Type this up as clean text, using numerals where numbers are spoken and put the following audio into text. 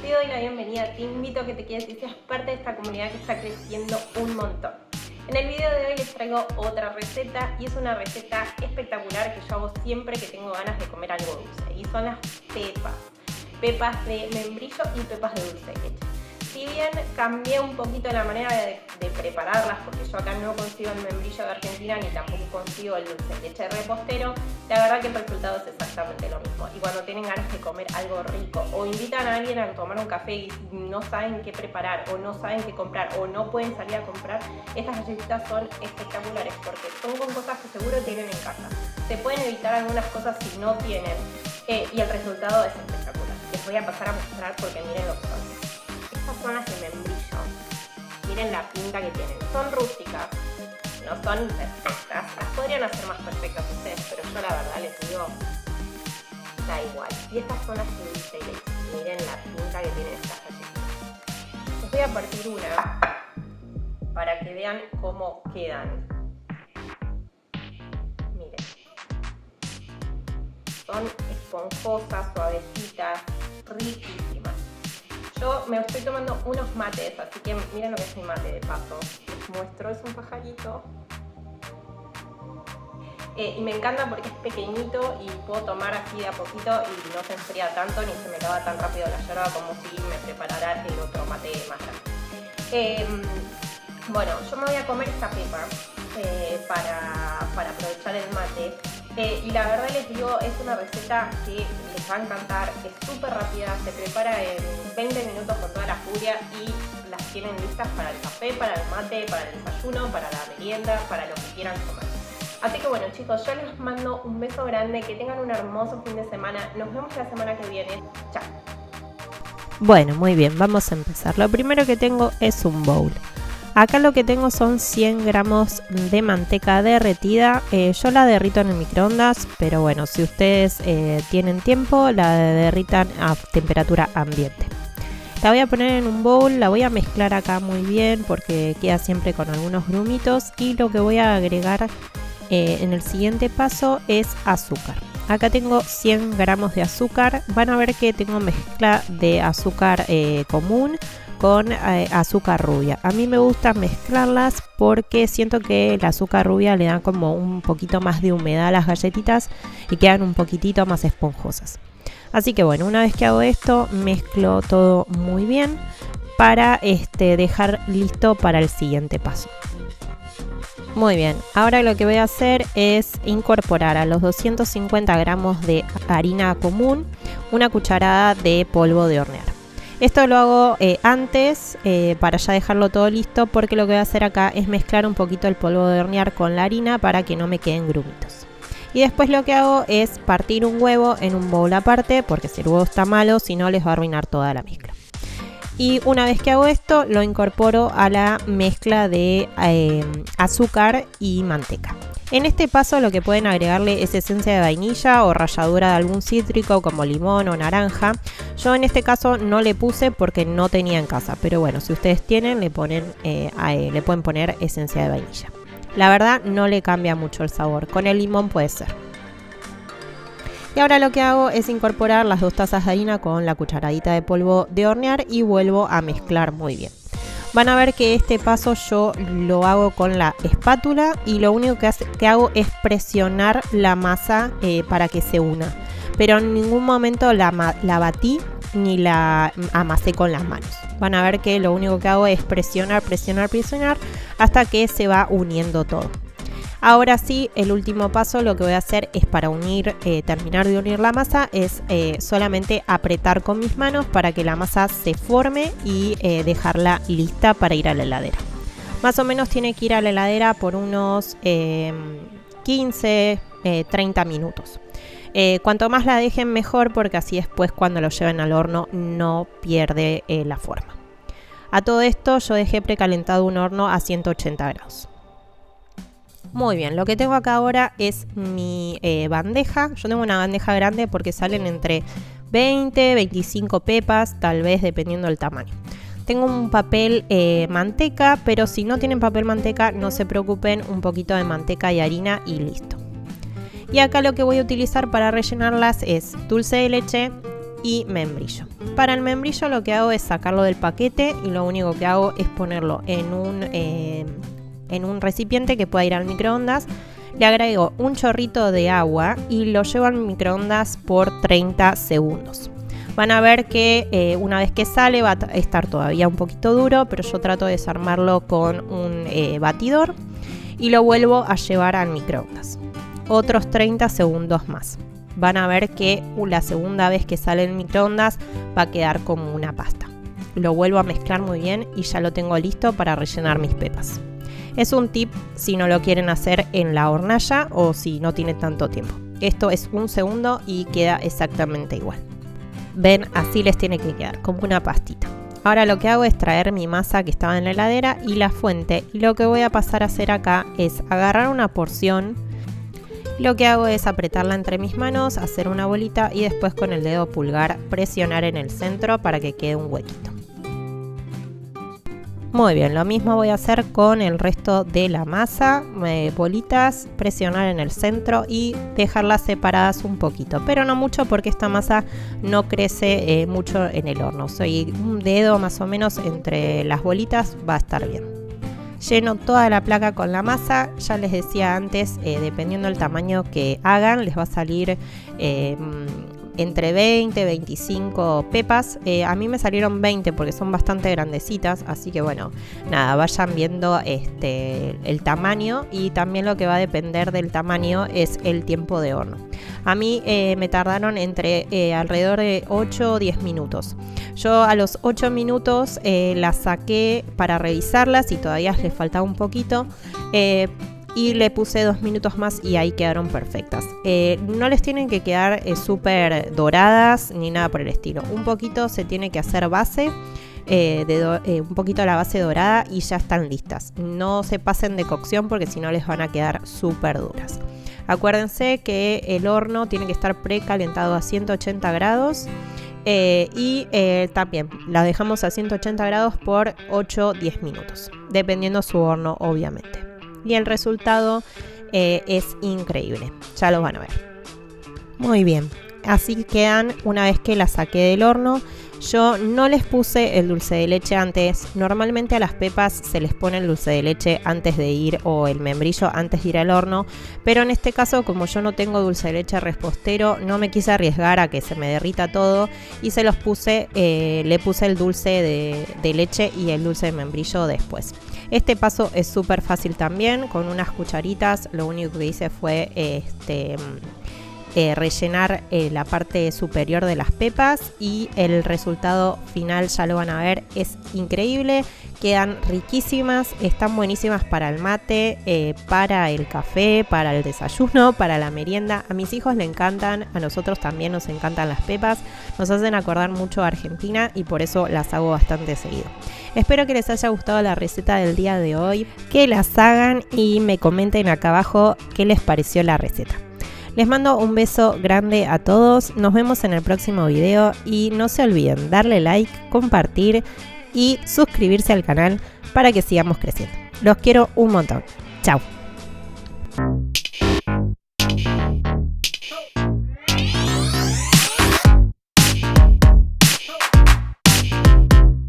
te doy la bienvenida, te invito a que te quedes y seas parte de esta comunidad que está creciendo un montón. En el video de hoy les traigo otra receta y es una receta espectacular que yo hago siempre que tengo ganas de comer algo dulce y son las pepas de membrillo y pepas de dulce de leche. Si bien cambié un poquito la manera de prepararlas, porque yo acá no consigo el membrillo de Argentina ni tampoco consigo el dulce de leche de repostero, la verdad que el resultado es exactamente lo mismo. Y cuando tienen ganas de comer algo rico o invitan a alguien a tomar un café y no saben qué preparar o no saben qué comprar o no pueden salir a comprar, estas galletitas son espectaculares porque son con cosas que seguro tienen en casa. Se pueden evitar algunas cosas si no tienen y el resultado es espectacular. Les voy a pasar a mostrar porque miren lo que son. Estas son las de membrillo. Miren la pinta que tienen. Son rústicas, no son perfectas. Las podrían hacer más perfectas ustedes, pero yo la verdad les digo, da igual. Y estas son las de dulce de leche. Miren la pinta que tienen estas galletitas. Les voy a partir una para que vean cómo quedan. Miren. Son esponjosas, suavecitas, riquísimas. Yo me estoy tomando unos mates, así que miren lo que es mi mate de paso. Les muestro, es un pajarito. Y me encanta porque es pequeñito y puedo tomar así de a poquito y no se enfría tanto ni se me lava tan rápido la yerba como si me preparara el otro mate más grande. Bueno, yo me voy a comer esta pepa para aprovechar el mate. Y la verdad les digo, es una receta que les va a encantar, es súper rápida, se prepara en 20 minutos con toda la furia y las tienen listas para el café, para el mate, para el desayuno, para la merienda, para lo que quieran comer. Así que bueno chicos, yo les mando un beso grande, que tengan un hermoso fin de semana, nos vemos la semana que viene, chao. Bueno, muy bien, vamos a empezar. Lo primero que tengo es un bowl. Acá lo que tengo son 100 gramos de manteca derretida. Yo la derrito en el microondas, pero bueno, si ustedes tienen tiempo, la derritan a temperatura ambiente. La voy a poner en un bowl, la voy a mezclar acá muy bien porque queda siempre con algunos grumitos. Y lo que voy a agregar en el siguiente paso es azúcar. Acá tengo 100 gramos de azúcar. Van a ver que tengo mezcla de azúcar común con azúcar rubia. A mí me gusta mezclarlas porque siento que el azúcar rubia le da como un poquito más de humedad a las galletitas y quedan un poquitito más esponjosas. Así que bueno, una vez que hago esto, mezclo todo muy bien para dejar listo para el siguiente paso. Muy bien, ahora lo que voy a hacer es incorporar a los 250 gramos de harina común una cucharada de polvo de hornear. Esto lo hago antes para ya dejarlo todo listo porque lo que voy a hacer acá es mezclar un poquito el polvo de hornear con la harina para que no me queden grumitos. Y después lo que hago es partir un huevo en un bowl aparte porque si el huevo está malo, si no les va a arruinar toda la mezcla. Y una vez que hago esto, lo incorporo a la mezcla de azúcar y manteca. En este paso lo que pueden agregarle es esencia de vainilla o ralladura de algún cítrico como limón o naranja. Yo en este caso no le puse porque no tenía en casa, pero bueno, si ustedes tienen le pueden poner esencia de vainilla. La verdad no le cambia mucho el sabor, con el limón puede ser. Y ahora lo que hago es incorporar las 2 tazas de harina con la cucharadita de polvo de hornear y vuelvo a mezclar muy bien. Van a ver que este paso yo lo hago con la espátula y lo único que hago es presionar la masa para que se una. Pero en ningún momento la batí ni la amasé con las manos. Van a ver que lo único que hago es presionar hasta que se va uniendo todo. Ahora sí, el último paso lo que voy a hacer es para terminar de unir la masa es solamente apretar con mis manos para que la masa se forme y dejarla lista para ir a la heladera. Más o menos tiene que ir a la heladera por unos 15, 30 minutos. Cuanto más la dejen mejor porque así después cuando lo lleven al horno no pierde la forma. A todo esto yo dejé precalentado un horno a 180 grados. Muy bien, lo que tengo acá ahora es mi bandeja. Yo tengo una bandeja grande porque salen entre 20, 25 pepas, tal vez dependiendo del tamaño. Tengo un papel manteca, pero si no tienen papel manteca, no se preocupen, un poquito de manteca y harina y listo. Y acá lo que voy a utilizar para rellenarlas es dulce de leche, y membrillo. Para el membrillo lo que hago es sacarlo del paquete y lo único que hago es ponerlo en un recipiente que pueda ir al microondas. Le agrego un chorrito de agua y lo llevo al microondas por 30 segundos. Van a ver que una vez que sale va a estar todavía un poquito duro, pero yo trato de desarmarlo con un batidor y lo vuelvo a llevar al microondas. Otros 30 segundos más. Van a ver que la segunda vez que sale el microondas va a quedar como una pasta. Lo vuelvo a mezclar muy bien y ya lo tengo listo para rellenar mis pepas. Es un tip si no lo quieren hacer en la hornalla o si no tiene tanto tiempo. Esto es 1 segundo y queda exactamente igual. Ven, así les tiene que quedar, como una pastita. Ahora lo que hago es traer mi masa que estaba en la heladera y la fuente. Y lo que voy a pasar a hacer acá es agarrar una porción. Lo que hago es apretarla entre mis manos, hacer una bolita y después con el dedo pulgar presionar en el centro para que quede un huequito. Muy bien, lo mismo voy a hacer con el resto de la masa, bolitas, presionar en el centro y dejarlas separadas un poquito, pero no mucho porque esta masa no crece mucho en el horno. Un dedo más o menos entre las bolitas va a estar bien. Lleno toda la placa con la masa, ya les decía antes, dependiendo del tamaño que hagan, les va a salir entre 20 y 25 pepas. A mí me salieron 20 porque son bastante grandecitas, así que bueno, nada, vayan viendo el tamaño, y también lo que va a depender del tamaño es el tiempo de horno. A mí me tardaron alrededor de 8 o 10 minutos. Yo a los 8 minutos las saqué para revisarlas y todavía les faltaba un poquito. Y le puse 2 minutos más y ahí quedaron perfectas. No les tienen que quedar súper doradas ni nada por el estilo. Un poquito se tiene que hacer base, un poquito la base dorada y ya están listas. No se pasen de cocción porque si no les van a quedar súper duras. Acuérdense que el horno tiene que estar precalentado a 180 grados. Y también la dejamos a 180 grados por 8-10 minutos, dependiendo su horno obviamente. Y el resultado es increíble, ya lo van a ver. Muy bien, así quedan una vez que las saqué del horno. Yo no les puse el dulce de leche antes. Normalmente a las pepas se les pone el dulce de leche antes de ir, o el membrillo antes de ir al horno, pero en este caso, como yo no tengo dulce de leche repostero, no me quise arriesgar a que se me derrita todo y se los puse, le puse el dulce de leche y el dulce de membrillo después. Este paso es súper fácil también, con unas cucharitas. Lo único que hice fue rellenar la parte superior de las pepas y el resultado final ya lo van a ver, es increíble, quedan riquísimas, están buenísimas para el mate, para el café, para el desayuno, para la merienda. A mis hijos le encantan, a nosotros también nos encantan las pepas, nos hacen acordar mucho a Argentina y por eso las hago bastante seguido. Espero que les haya gustado la receta del día de hoy, que las hagan y me comenten acá abajo qué les pareció la receta. Les mando un beso grande a todos, nos vemos en el próximo video y no se olviden darle like, compartir y suscribirse al canal para que sigamos creciendo. Los quiero un montón. Chao.